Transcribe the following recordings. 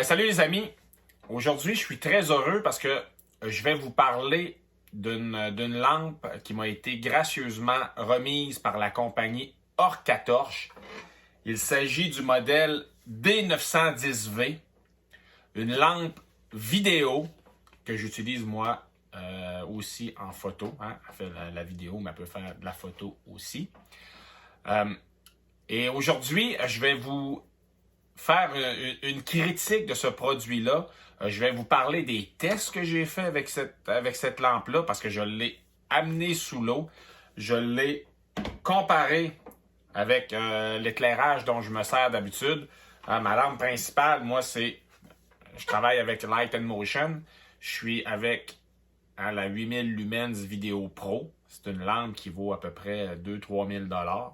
Salut les amis. Aujourd'hui, je suis très heureux parce que je vais vous parler d'une lampe qui m'a été gracieusement remise par la compagnie Orcatorche. Il s'agit du modèle D910V, une lampe vidéo que j'utilise moi aussi en photo. Elle fait la vidéo, mais elle peut faire de la photo aussi. Et aujourd'hui, je vais vous faire une critique de ce produit-là. Je vais vous parler des tests que j'ai fait avec cette lampe-là parce que je l'ai amenée sous l'eau. Je l'ai comparé avec l'éclairage dont je me sers d'habitude. Ma lampe principale, moi, je travaille avec Light Motion. Je suis avec la 8000 Lumens Video Pro. C'est une lampe qui vaut à peu près 2-3 000 $.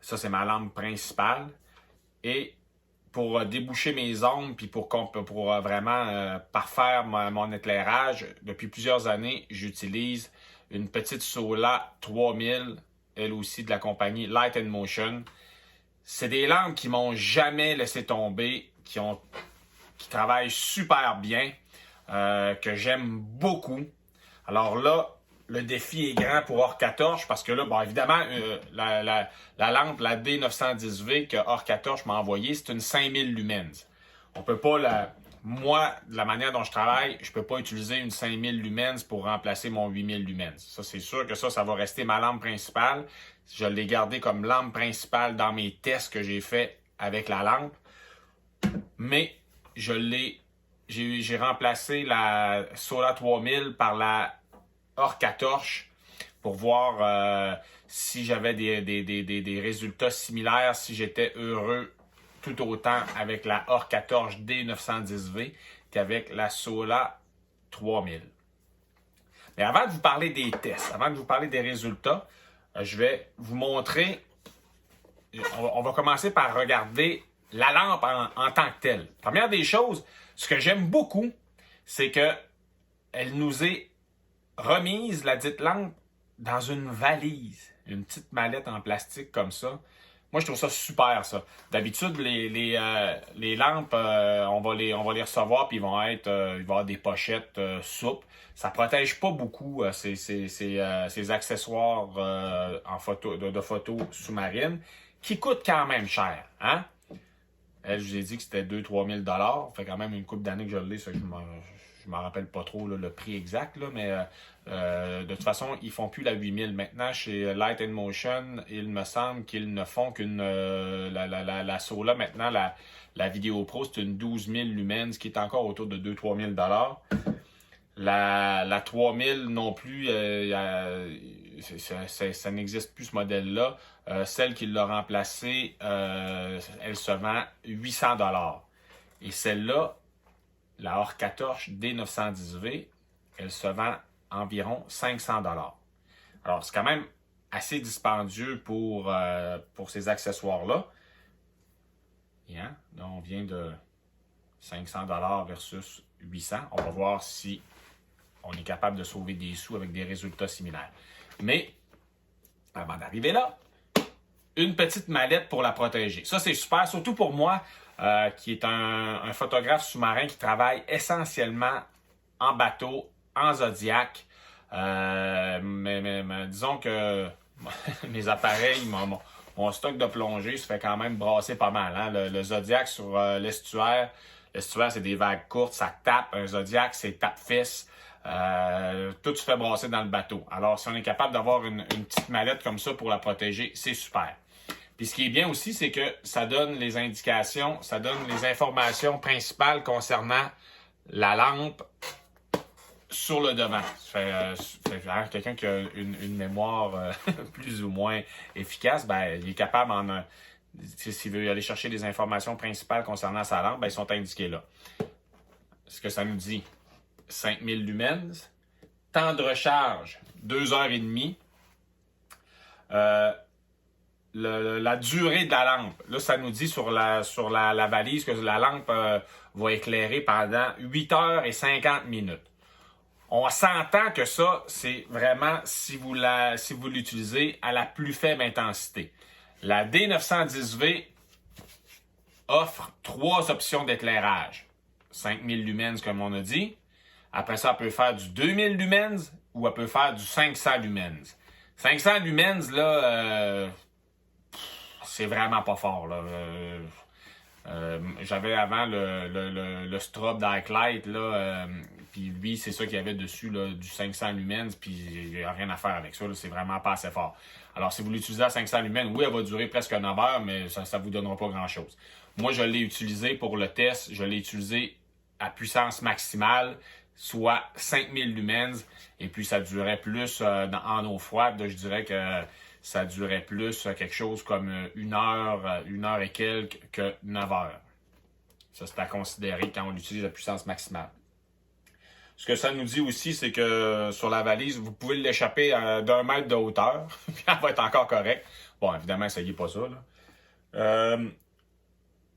Ça, c'est ma lampe principale. Et pour déboucher mes ombres puis pour vraiment parfaire mon éclairage, depuis plusieurs années, j'utilise une petite Sola 3000, elle aussi de la compagnie Light Motion. C'est des lampes qui m'ont jamais laissé tomber, qui travaillent super bien, que j'aime beaucoup. Alors là, le défi est grand pour Orcatorche parce que là, évidemment, la lampe, la D910V que Orcatorche m'a envoyée, c'est une 5000 lumens. On peut pas, moi, de la manière dont je travaille, je peux pas utiliser une 5000 lumens pour remplacer mon 8000 lumens. Ça, c'est sûr que ça va rester ma lampe principale. Je l'ai gardée comme lampe principale dans mes tests que j'ai fait avec la lampe. Mais j'ai remplacé la Sola 3000 par la Orcatorche pour voir si j'avais des résultats similaires, si j'étais heureux tout autant avec la Orcatorche D910V qu'avec la Sola 3000. Mais avant de vous parler des tests, avant de vous parler des résultats, je vais vous montrer, on va commencer par regarder la lampe en tant que telle. Première des choses, ce que j'aime beaucoup, c'est qu'elle nous est remise, la dite lampe, dans une valise. Une petite mallette en plastique comme ça. Moi, je trouve ça super, ça. D'habitude, les lampes, on va les recevoir, puis il va y avoir des pochettes souples. Ça protège pas beaucoup ces accessoires de photo sous-marine, qui coûtent quand même cher. Hein? Elle, je vous ai dit que c'était 2-3 000 $. Ça fait quand même une couple d'années que je l'ai, ça que je m'en rappelle pas trop le prix exact, là, mais de toute façon, ils font plus la 8000. Maintenant, chez Light Motion, il me semble qu'ils ne font qu'une la Sola. Maintenant, la Video Pro, c'est une 12 000 lumens qui est encore autour de 2-3 000 $. La 3000 non plus, ça n'existe plus ce modèle-là. Celle qui l'a remplacée, elle se vend 800 $. Et celle-là, la Orcatorche D910V, elle se vend environ 500 $. Alors, c'est quand même assez dispendieux pour ces accessoires-là. Là, on vient de 500 $ versus 800. On va voir si on est capable de sauver des sous avec des résultats similaires. Mais, avant d'arriver là, une petite mallette pour la protéger. Ça, c'est super, surtout pour moi, qui est un photographe sous-marin qui travaille essentiellement en bateau, en Zodiac. Mais disons que mes appareils, mon stock de plongée se fait quand même brasser pas mal. Hein? Le Zodiac sur l'estuaire, c'est des vagues courtes, ça tape. Un Zodiac, c'est tape-fesse. Tout se fait brasser dans le bateau. Alors, si on est capable d'avoir une petite mallette comme ça pour la protéger, c'est super. Puis ce qui est bien aussi, c'est que ça donne les indications, ça donne les informations principales concernant la lampe sur le devant. Ça fait quelqu'un qui a une mémoire plus ou moins efficace, il est capable s'il veut aller chercher des informations principales concernant sa lampe, ils sont indiquées là. Ce que ça nous dit, 5000 lumens, temps de recharge, 2h30. La durée de la lampe. Là, ça nous dit sur la valise que la lampe va éclairer pendant 8h50. On s'entend que ça, c'est vraiment si vous l'utilisez à la plus faible intensité. La D910V, offre 3 options d'éclairage. 5000 lumens, comme on a dit. Après ça, elle peut faire du 2000 lumens ou elle peut faire du 500 lumens. 500 lumens, là, c'est vraiment pas fort, là. J'avais avant le strobe Darklight, là, puis lui, c'est ça qu'il y avait dessus, là, du 500 lumens, puis il n'y a rien à faire avec ça, là, c'est vraiment pas assez fort. Alors, si vous l'utilisez à 500 lumens, oui, elle va durer presque 9 heures, mais ça ne vous donnera pas grand-chose. Moi, je l'ai utilisé pour le test, je l'ai utilisé à puissance maximale, soit 5000 lumens, et puis ça durait plus en eau froide, là, je dirais que ça durait plus quelque chose comme 1 heure et quelques que 9 heures. Ça, c'est à considérer quand on utilise la puissance maximale. Ce que ça nous dit aussi, c'est que sur la valise, vous pouvez l'échapper d'1 mètre de hauteur, puis elle va être encore correcte. Bon, évidemment, essayez pas ça, là.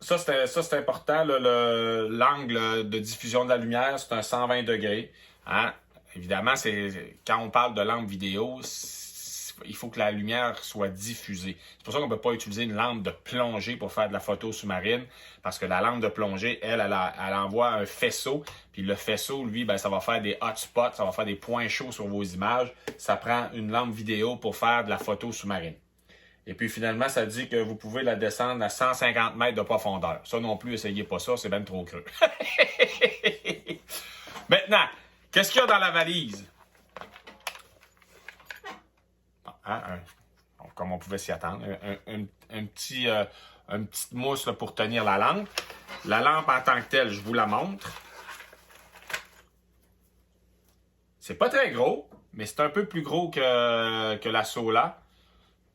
Ça, c'est important. L'angle de diffusion de la lumière, c'est un 120 degrés. Hein? Évidemment, quand on parle de lampe vidéo, il faut que la lumière soit diffusée. C'est pour ça qu'on ne peut pas utiliser une lampe de plongée pour faire de la photo sous-marine, parce que la lampe de plongée, elle envoie un faisceau, puis le faisceau, lui, ça va faire des hotspots, ça va faire des points chauds sur vos images. Ça prend une lampe vidéo pour faire de la photo sous-marine. Et puis finalement, ça dit que vous pouvez la descendre à 150 mètres de profondeur. Ça non plus, essayez pas ça, c'est bien trop creux. Maintenant, qu'est-ce qu'il y a dans la valise? Comme on pouvait s'y attendre, une petite mousse là, pour tenir la lampe. La lampe en tant que telle, je vous la montre. C'est pas très gros, mais c'est un peu plus gros que la Sola.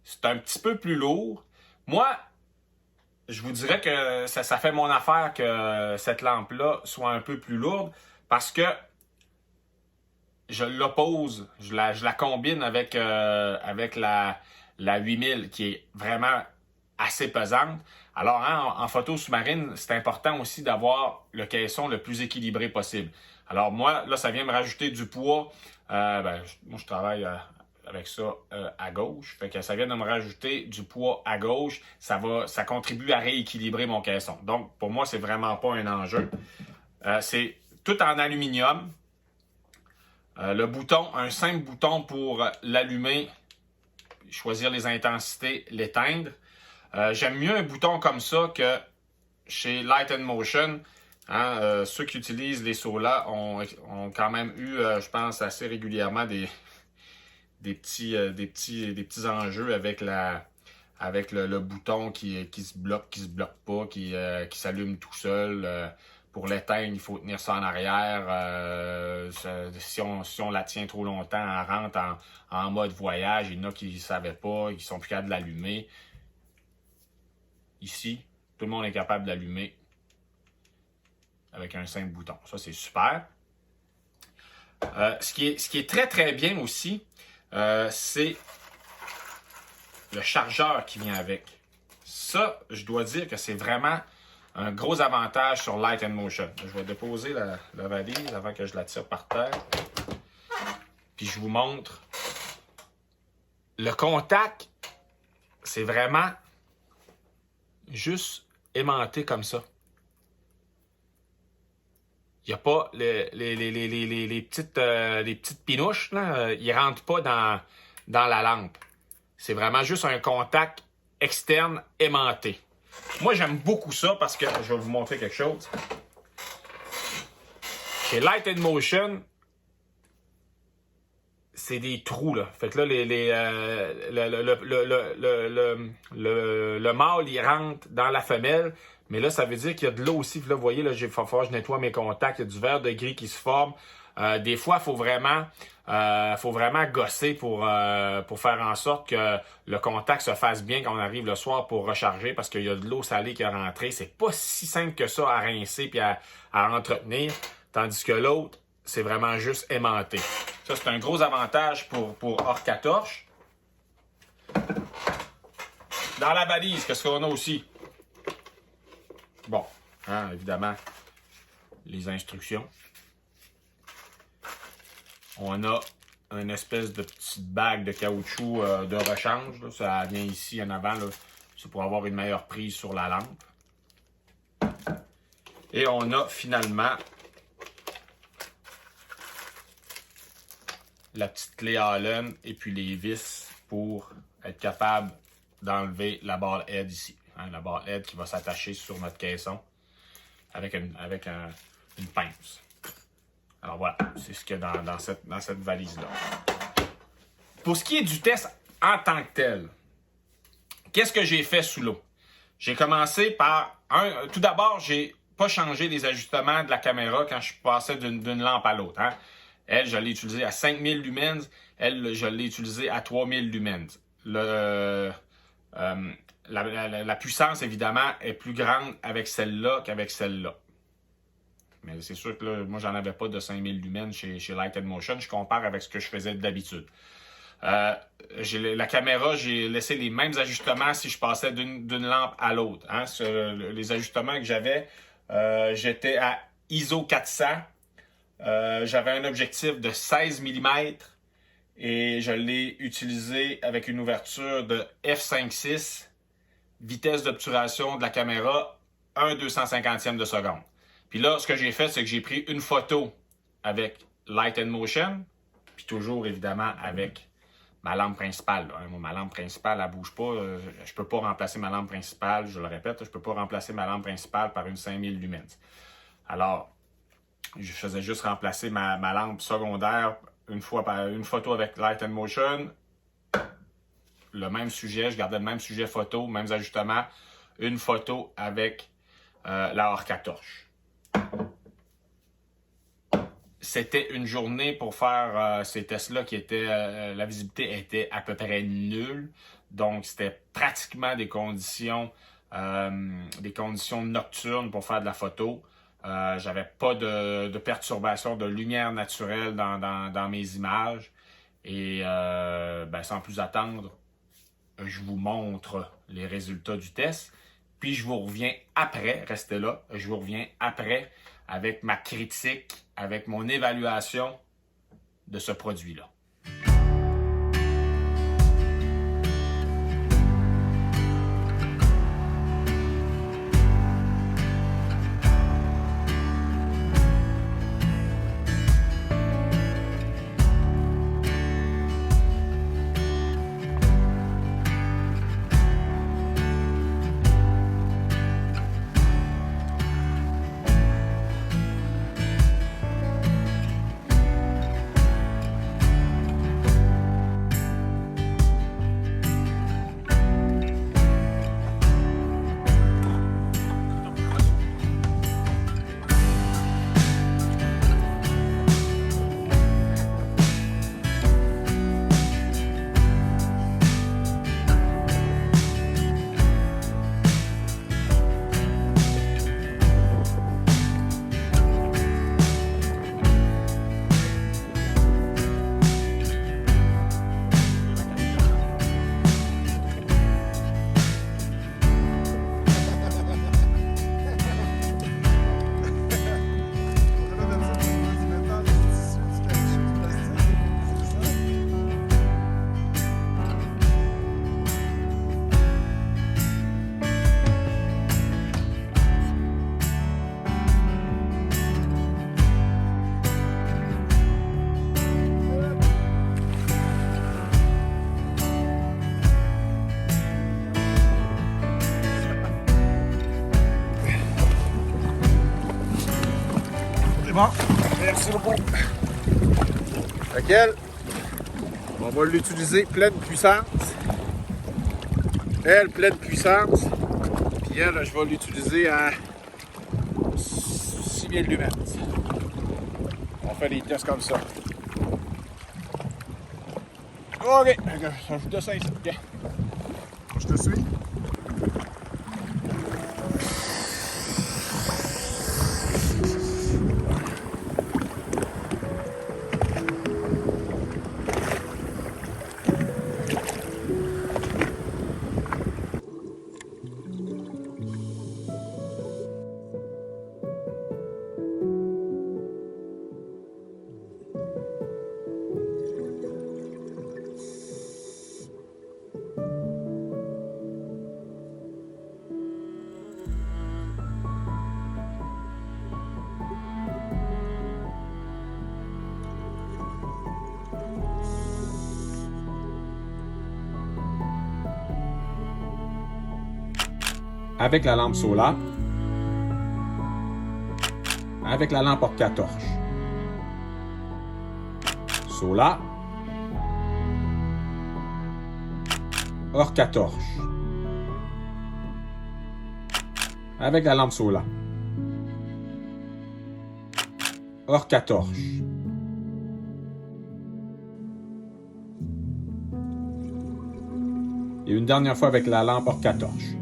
C'est un petit peu plus lourd. Moi, je vous dirais que ça fait mon affaire que cette lampe-là soit un peu plus lourde parce que je l'oppose, je la combine avec la 8000 qui est vraiment assez pesante. Alors, hein, en photo sous-marine, c'est important aussi d'avoir le caisson le plus équilibré possible. Alors moi, là, ça vient me rajouter du poids. Moi, je travaille avec ça à gauche. Fait que ça vient de me rajouter du poids à gauche. Ça contribue à rééquilibrer mon caisson. Donc, pour moi, c'est vraiment pas un enjeu. C'est tout en aluminium. Le bouton, un simple bouton pour l'allumer, choisir les intensités, l'éteindre. J'aime mieux un bouton comme ça que chez Light & Motion. Hein, ceux qui utilisent les Sola ont quand même eu, je pense, assez régulièrement des petits enjeux avec le bouton qui se bloque pas, qui s'allume tout seul. Pour l'éteindre, il faut tenir ça en arrière. Si on la tient trop longtemps, elle rentre en mode voyage. Il y en a qui ne savaient pas, qui sont plus capables de l'allumer. Ici, tout le monde est capable de l'allumer avec un simple bouton. Ça, c'est super. Ce qui est très, très bien aussi, c'est le chargeur qui vient avec. Ça, je dois dire que c'est vraiment un gros avantage sur Light & Motion. Je vais déposer la valise avant que je la tire par terre. Puis je vous montre. Le contact, c'est vraiment juste aimanté comme ça. Il n'y a pas les petites pinouches, là, ils ne rentrent pas dans la lampe. C'est vraiment juste un contact externe aimanté. Moi, j'aime beaucoup ça parce que je vais vous montrer quelque chose. Chez Light & Motion, c'est des trous, là. Fait que là, le mâle, il rentre dans la femelle. Mais là, ça veut dire qu'il y a de l'eau aussi. Puis là, vous voyez, là, il va falloir que je nettoie mes contacts. Il y a du verre de gris qui se forme. Des fois, il faut vraiment gosser pour faire en sorte que le contact se fasse bien quand on arrive le soir pour recharger parce qu'il y a de l'eau salée qui est rentrée. C'est pas si simple que ça à rincer puis à entretenir. Tandis que l'autre, c'est vraiment juste aimanté. Ça, c'est un gros avantage pour Orcatorche. Dans la valise, qu'est-ce qu'on a aussi? Bon, hein, évidemment, les instructions. On a une espèce de petite bague de caoutchouc de rechange. Là. Ça vient ici en avant. C'est pour avoir une meilleure prise sur la lampe. Et on a finalement la petite clé Allen et puis les vis pour être capable d'enlever la barre head ici. Hein, la barre head qui va s'attacher sur notre caisson avec une pince. Alors voilà, c'est ce qu'il y a dans cette valise-là. Pour ce qui est du test en tant que tel, qu'est-ce que j'ai fait sous l'eau? J'ai commencé par... tout d'abord, j'ai pas changé les ajustements de la caméra quand je passais d'une lampe à l'autre. Hein? Elle, je l'ai utilisée à 5000 lumens. Elle, je l'ai utilisée à 3000 lumens. La puissance, évidemment, est plus grande avec celle-là qu'avec celle-là. Mais c'est sûr que là, moi, j'en avais pas de 5000 lumens chez Light & Motion. Je compare avec ce que je faisais d'habitude. La caméra, j'ai laissé les mêmes ajustements si je passais d'une lampe à l'autre. Hein. Les ajustements que j'avais, j'étais à ISO 400. J'avais un objectif de 16 mm et je l'ai utilisé avec une ouverture de f5.6, vitesse d'obturation de la caméra 1/250e de seconde. Puis là, ce que j'ai fait, c'est que j'ai pris une photo avec Light & Motion, puis toujours évidemment avec ma lampe principale. Là. Ma lampe principale, elle ne bouge pas. Je ne peux pas remplacer ma lampe principale, je le répète, je ne peux pas remplacer ma lampe principale par une 5000 lumens. Alors, je faisais juste remplacer ma lampe secondaire une photo avec Light & Motion. Le même sujet, je gardais le même sujet photo, mêmes ajustements. Une photo avec la Orca torche. C'était une journée pour faire ces tests-là qui étaient... la visibilité était à peu près nulle. Donc, c'était pratiquement des conditions nocturnes pour faire de la photo. J'avais pas de perturbation de lumière naturelle dans mes images. Et sans plus attendre, je vous montre les résultats du test. Puis je vous reviens après, restez là, je vous reviens après avec ma critique, avec mon évaluation de ce produit-là. Bon, merci beaucoup. Laquelle, on va l'utiliser pleine puissance. Elle, pleine puissance. Puis elle, je vais l'utiliser à 6000 lumens. On fait des tests comme ça. OK, je vous descends ici. Okay. Je te suis. avec la lampe Solar, avec la lampe Orca torche. Solar, Orca torche, avec la lampe Solar, Orca torche. Et une dernière fois avec la lampe Orca torche.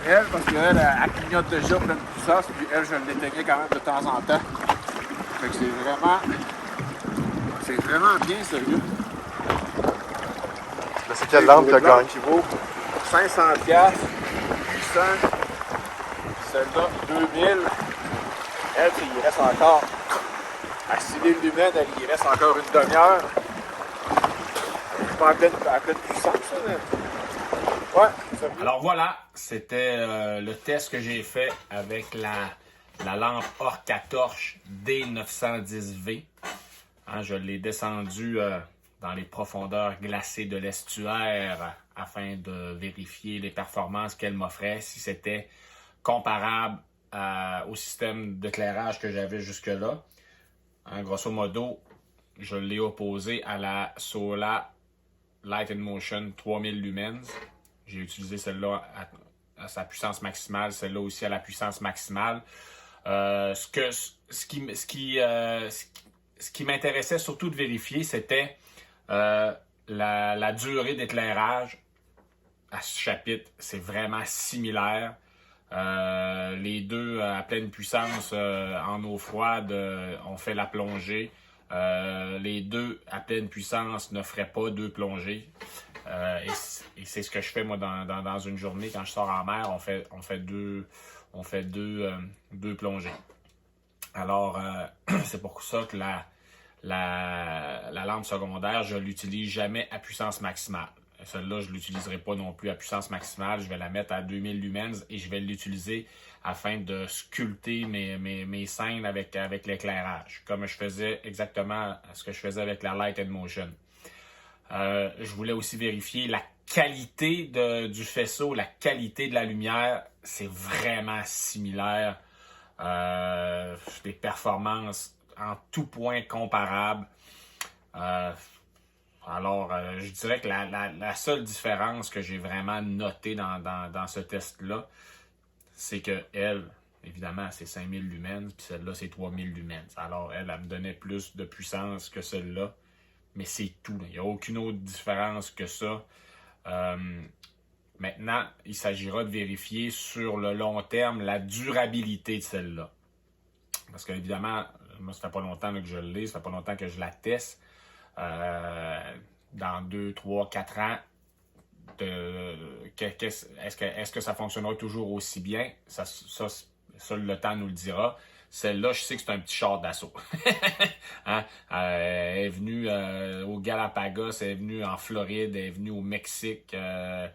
Elle, parce qu'elle, elle clignote déjà pleine puissance, puis elle, je l'éteignais quand même de temps en temps. Fait que c'est vraiment bien sérieux. Là, c'est quelle lampe que gagne? Qui vaut 500$, puissant. Celle-là, 2000. Elle, il reste encore. À 6000 lumens, il reste encore une demi-heure. Pas en pleine puissance, ça, mais... Ouais, ça va. Alors voilà, c'était le test que j'ai fait avec la lampe Orca torche D910V. Hein, je l'ai descendu dans les profondeurs glacées de l'estuaire afin de vérifier les performances qu'elle m'offrait, si c'était comparable au système d'éclairage que j'avais jusque-là. Hein, grosso modo, je l'ai opposé à la Solar Light and Motion 3000 lumens. J'ai utilisé celle-là à sa puissance maximale, celle-là aussi à la puissance maximale. Ce qui m'intéressait surtout de vérifier, c'était la durée d'éclairage à ce chapitre. C'est vraiment similaire. Les deux à pleine puissance en eau froide, on fait la plongée. Les deux à pleine puissance ne feraient pas deux plongées. Et c'est ce que je fais moi dans une journée quand je sors en mer. On fait deux plongées. Alors c'est pour ça que la lampe secondaire, je l'utilise jamais à puissance maximale. Celle-là, je ne l'utiliserai pas non plus à puissance maximale. Je vais la mettre à 2000 lumens et je vais l'utiliser afin de sculpter mes scènes avec l'éclairage, comme je faisais exactement ce que je faisais avec la Light and Motion. Je voulais aussi vérifier la qualité du faisceau, la qualité de la lumière. C'est vraiment similaire. Des performances en tout point comparables. Je dirais que la seule différence que j'ai vraiment notée dans ce test-là, c'est que elle, évidemment, c'est 5000 lumens, puis celle-là, c'est 3000 lumens. Alors, elle me donnait plus de puissance que celle-là. Mais c'est tout. Il n'y a aucune autre différence que ça. Maintenant, il s'agira de vérifier sur le long terme la durabilité de celle-là. Parce que, évidemment, moi, ça fait pas longtemps que je l'ai, ça fait pas longtemps que je la teste. Dans 2, 3, 4 ans, est-ce que ça fonctionnera toujours aussi bien? Ça, le temps nous le dira. Celle-là, je sais que c'est un petit char d'assaut. Hein? Elle est venue au Galapagos, elle est venue en Floride, elle est venue au Mexique. Elle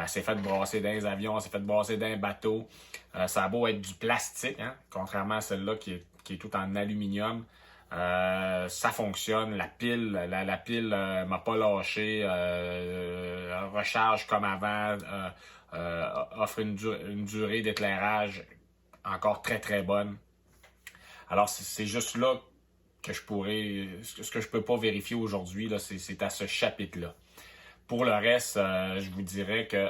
s'est fait brasser dans les avions, elle s'est fait brasser dans les bateaux. Ça a beau être du plastique, hein? Contrairement à celle-là qui est tout en aluminium. Ça fonctionne. La pile m'a pas lâché. Recharge comme avant. Offre une durée d'éclairage encore très très bonne. Alors, c'est juste là que ce que je peux pas vérifier aujourd'hui, là, c'est à ce chapitre-là. Pour le reste, je vous dirais que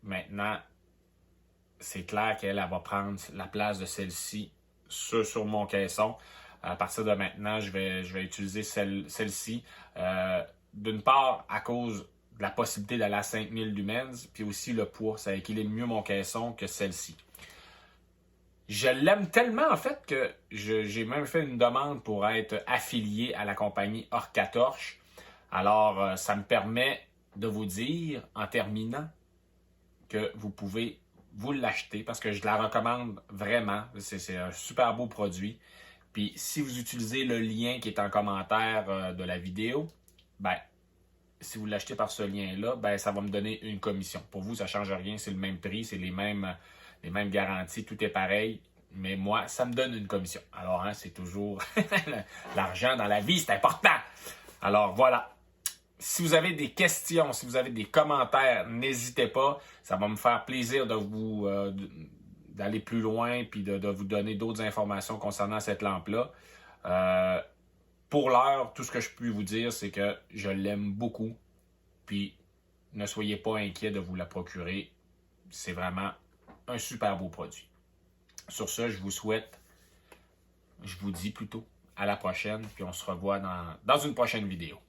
maintenant, c'est clair qu'elle va prendre la place de celle-ci sur mon caisson. À partir de maintenant, je vais utiliser celle-ci. D'une part, à cause de la possibilité d'aller à 5000 lumens, puis aussi le poids. Ça équilibre mieux mon caisson que celle-ci. Je l'aime tellement, en fait, que j'ai même fait une demande pour être affilié à la compagnie Orca torche. Alors, ça me permet de vous dire, en terminant, que vous pouvez vous l'acheter parce que je la recommande vraiment. C'est un super beau produit. Puis si vous utilisez le lien qui est en commentaire de la vidéo, ben, si vous l'achetez par ce lien-là, ben, ça va me donner une commission. Pour vous, ça ne change rien, c'est le même prix, c'est les mêmes garanties, tout est pareil. Mais moi, ça me donne une commission. Alors, hein, c'est toujours l'argent dans la vie, c'est important. Alors, voilà. Si vous avez des questions, si vous avez des commentaires, n'hésitez pas. Ça va me faire plaisir de vous d'aller plus loin puis de vous donner d'autres informations concernant cette lampe-là. Pour l'heure, tout ce que je peux vous dire, c'est que je l'aime beaucoup. Puis, ne soyez pas inquiets de vous la procurer. C'est vraiment un super beau produit. Sur ce, je vous dis plutôt, à la prochaine. Puis on se revoit dans une prochaine vidéo.